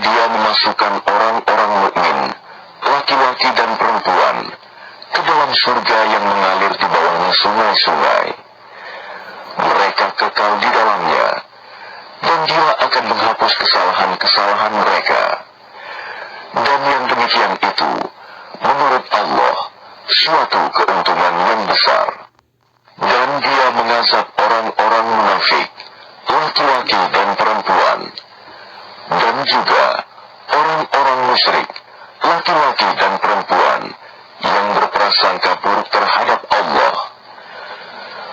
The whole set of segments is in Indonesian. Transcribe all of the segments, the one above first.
Dia memasukkan orang-orang mukmin, laki-laki dan perempuan, ke dalam surga yang mengalir di bawahnya sungai-sungai. Mereka kekal di dalamnya, dan Dia akan menghapus kesalahan-kesalahan mereka. Dan yang demikian itu, menurut Allah, suatu keuntungan yang besar. Dan Dia mengazab orang-orang munafik, laki-laki dan perempuan, dan juga orang-orang musyrik, laki-laki dan perempuan, yang berprasangka buruk terhadap Allah.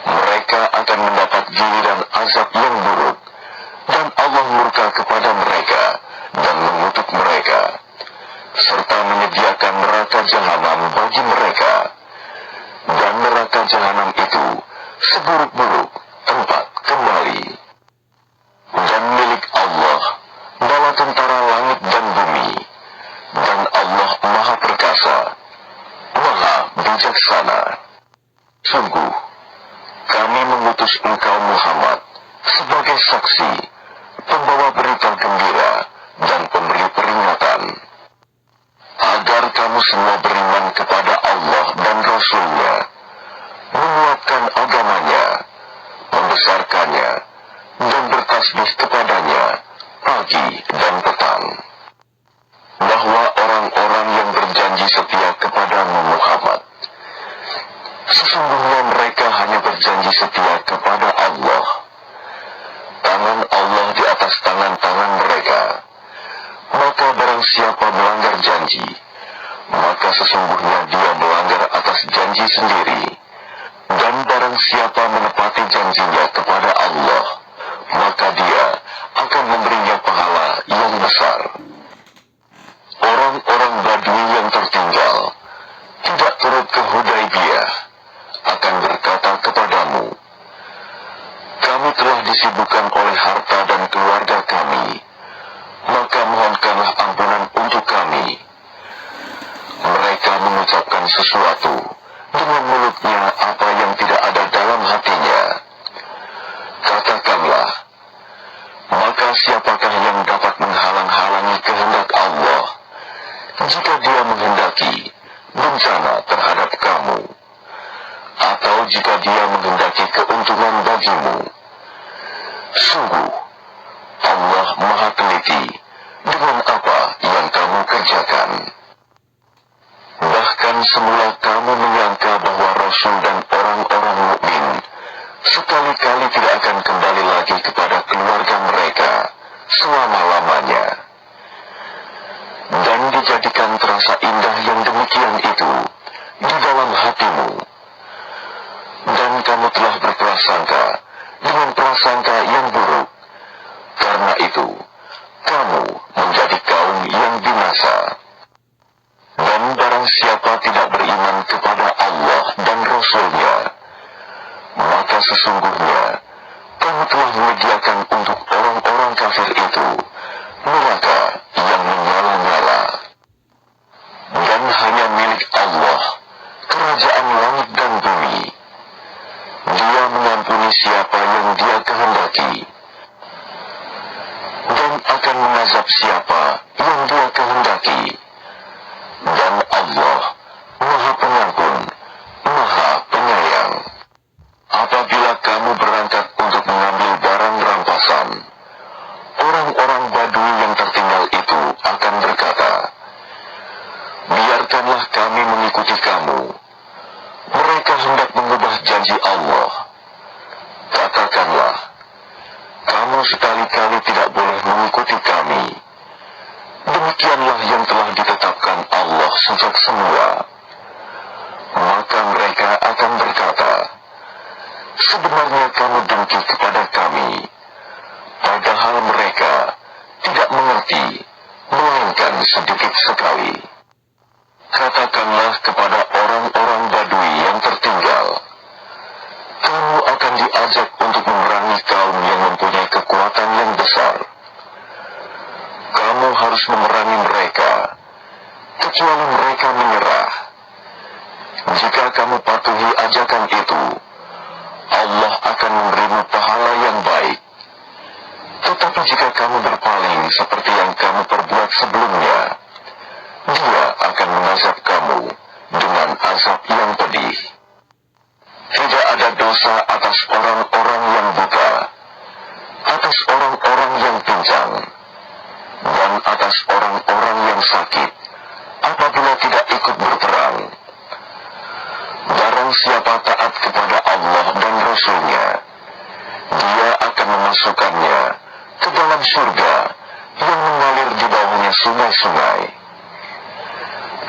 Mereka akan mendapat giliran azab yang buruk, dan Allah murka kepada mereka dan mengutuk mereka, serta menyediakan neraka jahanam bagi mereka. Dan neraka jahanam itu seburuk-buruk tempat kembali. Dan milik Allah bala tentara langit dan bumi, dan Allah Maha Perkasa, Maha Bijaksana. Sungguh, kami mengutus engkau Muhammad sebagai saksi, pembawa berita gembira dan pemberi peringatan, agar kamu semua beriman kepada Allah dan Rasul-Nya, menguatkan agamanya, membesarkannya, dan bertasbih kepadanya pagi dan petang. Bahwa orang-orang yang berjanji setia kepadamu Muhammad, sesungguhnya mereka hanya berjanji setia kepada Allah. Tangan Allah di atas tangan-tangan mereka. Maka barang siapa melanggar janji, maka sesungguhnya dia melanggar atas janji sendiri. Dan barang siapa menepati janjinya kepada Allah, maka dia akan memberinya pahala yang besar. Orang-orang Badui yang tertinggal tidak turut ke Hudaibiyah akan berkata kepadamu, kami telah disibukkan oleh harta dan keluarga kami, maka mohonkanlah ampunan untuk kami. Mereka mengucapkan sesuatu dengan mulutnya apa yang tidak ada dalam hatinya. Katakanlah, maka siapakah yang dapat menghalang-halangi kehendak Allah jika Dia menghendaki bencana terhadap kamu, atau jika Dia menghendaki keuntungan bagimu? Sungguh, Allah Maha Teliti dengan apa yang kamu kerjakan. Bahkan semula kamu menyangka bahwa Rasul dan orang-orang mukmin sekali-kali tidak akan kembali lagi kepada keluarga mereka selama-lamanya. Dan dijadikan terasa indah yang demikian itu di dalam hatimu. Dan kamu telah berprasangka dengan prasangka yang buruk. Karena itu, kamu menjadi kaum yang binasa. Dan barang siapa tidak beriman kepada Allah dan Rasul-Nya, maka sesungguhnya kamu telah menyediakan untuk orang-orang kafir itu neraka yang menyala-nyala. Dan hanya milik Allah kerajaan langit dan bumi. Dia mengampuni siapa yang Dia kehendaki, dan akan mengazab siapa yang Dia kehendaki. Dan Allah Maha Pengampun, Maha Penyayang. Apabila kamu berangkat untuk mengambil barang rampasan, orang-orang Badui yang tertinggal itu akan berkata, biarkanlah kami mengikuti kamu. Mereka hendak mengubah janji Allah. Katakanlah, kamu sekali-kali tidak boleh mengikuti kami. Demikianlah yang telah ditetapkan Allah sejak semula. Maka mereka akan berkata, sebenarnya kamu dengki kepada kami, padahal mereka tidak mengerti, melainkan sedikit sekali. Katakanlah kepada orang-orang Badui yang tertinggal, kamu akan diajak untuk memerangi kaum yang mempunyai kekuatan yang besar. Kamu harus memerangi mereka, kecuali mereka menyerah. Jika kamu patuhi ajakan itu, Allah akan memberimu pahala yang baik. Tetapi jika kamu berpaling seperti yang kamu perbuat saat sebelumnya, Dia akan mengazab kamu dengan azab yang pedih. Tidak ada dosa atas orang-orang yang buta, atas orang-orang yang pincang, dan atas orang-orang yang sakit, apabila tidak ikut berperang. Barang siapa taat kepada Allah dan Rasul-Nya, Dia akan memasukkannya ke dalam surga yang mengalir di bawahnya sungai-sungai.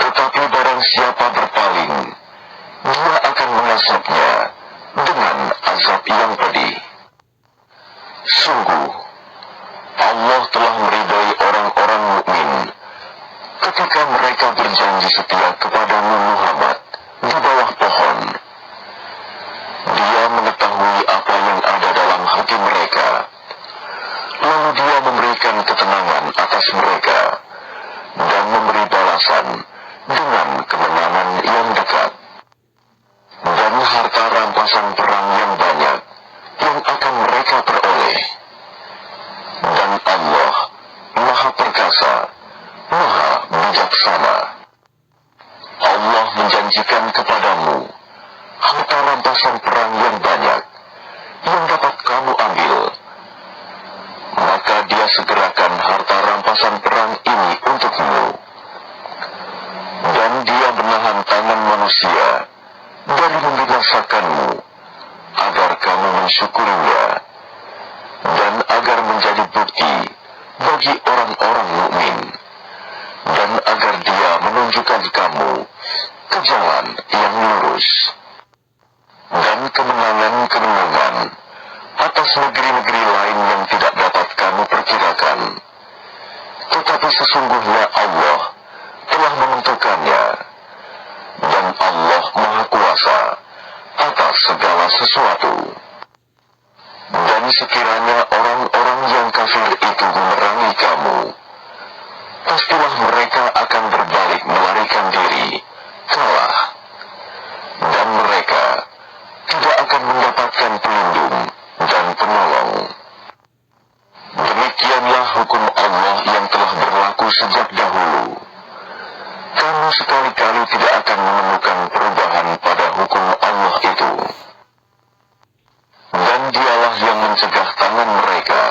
Tetapi barang siapa berpaling, Dia akan mengazabnya dengan azab yang pedih. Sungguh, Allah telah meridai orang-orang mukmin ketika mereka berjanji setia kepadamu Muhammad di bawah pohon. Dia mengetahui apa yang ada dalam hati mereka, lalu Dia memberikan ketenangan atas mereka dan memberi balasan dengan kemenangan yang dekat dan harta rampasan perang yang banyak yang akan mereka peroleh. Dan Allah Maha Perkasa, Maha Bijaksana. Allah menjanjikan kepadamu harta rampasan perang yang banyak yang dapat kamu ambil. Maka Dia segerakan harta rampasan perang ini untukmu. Dan Dia menahan tangan manusia dari membinasakanmu, agar kamu mensyukurinya, dan agar menjadi bukti bagi orang-orang mukmin, dan agar Dia menunjukkan kamu ke jalan yang lurus. Dan kemenangan-kemenangan atas negeri-negeri lain yang tidak dapat kamu perkirakan. Tetapi sesungguhnya Allah telah menentukannya, dan Allah Maha Kuasa atas segala sesuatu. Dan sekiranya orang-orang yang kafir itu memerangi kamu, pastilah mereka akan berbalik melarikan diri, kalah. Dan mereka tidak akan mendapatkan pelindung dan penolong. Demikianlah hukum Allah yang telah berlaku sejak dahulu. Kamu sekali-kali tidak akan menemukan perubahan pada hukum Allah itu. Dan Dialah yang mencegah tangan mereka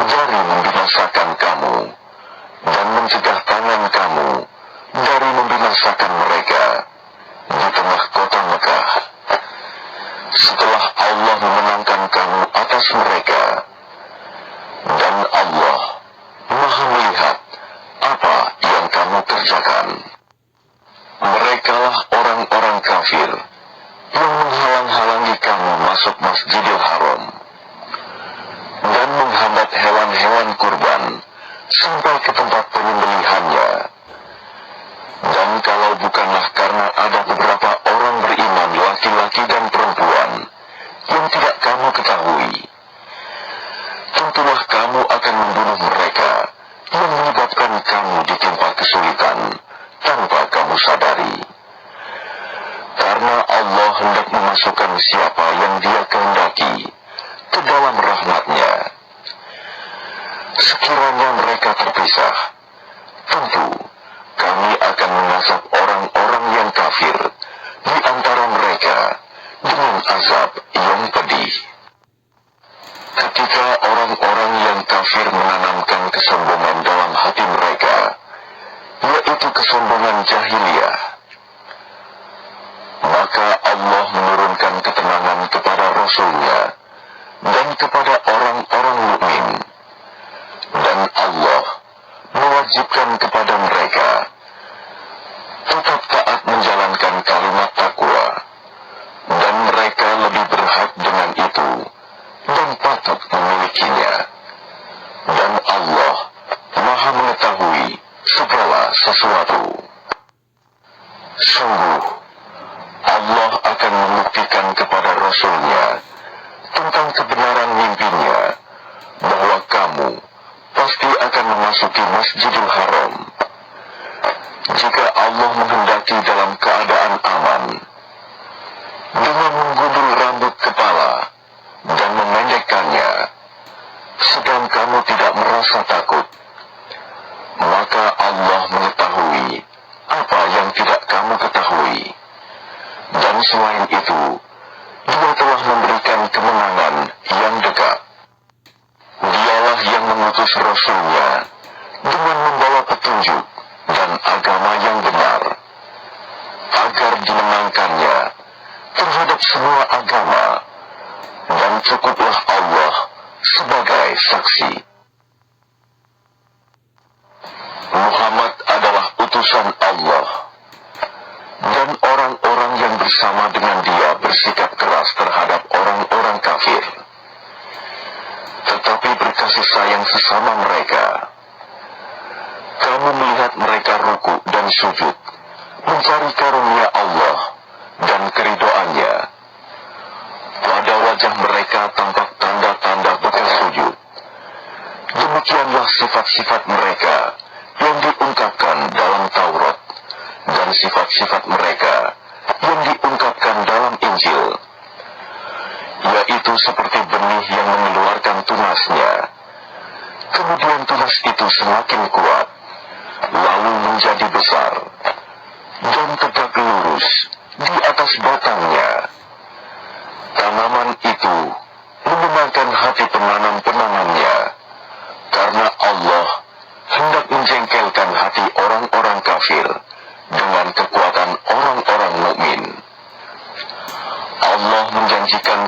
dari membinasakan kamu, dan mencegah tangan kamu dari membinasakan mereka di tengah kota Mekah. Setelah Allah memenangkan kamu atas mereka, dan Allah Maha melihat apa yang kamu kerjakan. Merekalah orang-orang kafir yang menghalang-halangi kamu masuk Masjidil Haram, dan menghambat hewan-hewan kurban sampai ke tempat penyembelihannya. Dan kalau bukanlah karena ada beberapa orang beriman laki-laki dan perempuan yang tidak kamu ketahui, tentulah kamu akan membunuh mereka yang menyebabkan kamu ditimpa kesulitan tanpa kamu sadari. Karena Allah hendak memasukkan siapa yang Dia kehendaki ke dalam rahmat-Nya. Sekiranya mereka terpisah, tentu kami akan mengazab orang-orang yang kafir di antara mereka dengan azab yang pedih. Ketika orang-orang yang kafir menanamkan kesombongan dalam hati mereka, yaitu kesombongan jahiliyah, maka Allah menurunkan ketenangan kepada Rasul-Nya dan kepada orang-orang mukmin, dan Allah mewajibkan kepada mereka tetap taat menjalankan kalimat takwa, dan mereka lebih berhak dengan itu dan patut memilikinya. Dan Allah Maha mengetahui segala sesuatu. Sungguh, Allah akan membuktikan kepada Rasul-Nya tentang kebenaran mimpinya bahwa kamu pasti akan memasuki Masjidil Haram. Jika Allah menghendaki dalam keadaan aman, dengan menggundul rambut kepala dan memendekkannya, sedang kamu tidak merasa takut, mengutus Rasul-Nya dengan membawa petunjuk dan agama yang benar, agar dimenangkannya terhadap semua agama, dan cukuplah Allah sebagai saksi. Muhammad adalah utusan Allah, dan orang-orang yang bersama dengan dia bersikap keras terhadap orang-orang kafir, tetapi berkasih sayang sesama mereka. Kamu melihat mereka ruku dan sujud, mencari karunia Allah dan keridoannya. Pada wajah mereka tampak tanda-tanda bekas sujud. Demikianlah sifat-sifat mereka yang diungkapkan dalam Taurat, dan sifat-sifat mereka yang diungkapkan dalam Injil, yaitu seperti benih yang mengeluarkan tunasnya. Kemudian tunas itu semakin kuat, lalu menjadi besar, dan tegak lurus di atas batangnya. Tanaman itu menyenangkan hati penanam-penanamnya, karena Allah hendak menjengkelkan hati orang-orang kafir dengan kekuatan orang-orang mukmin. Allah menjanjikan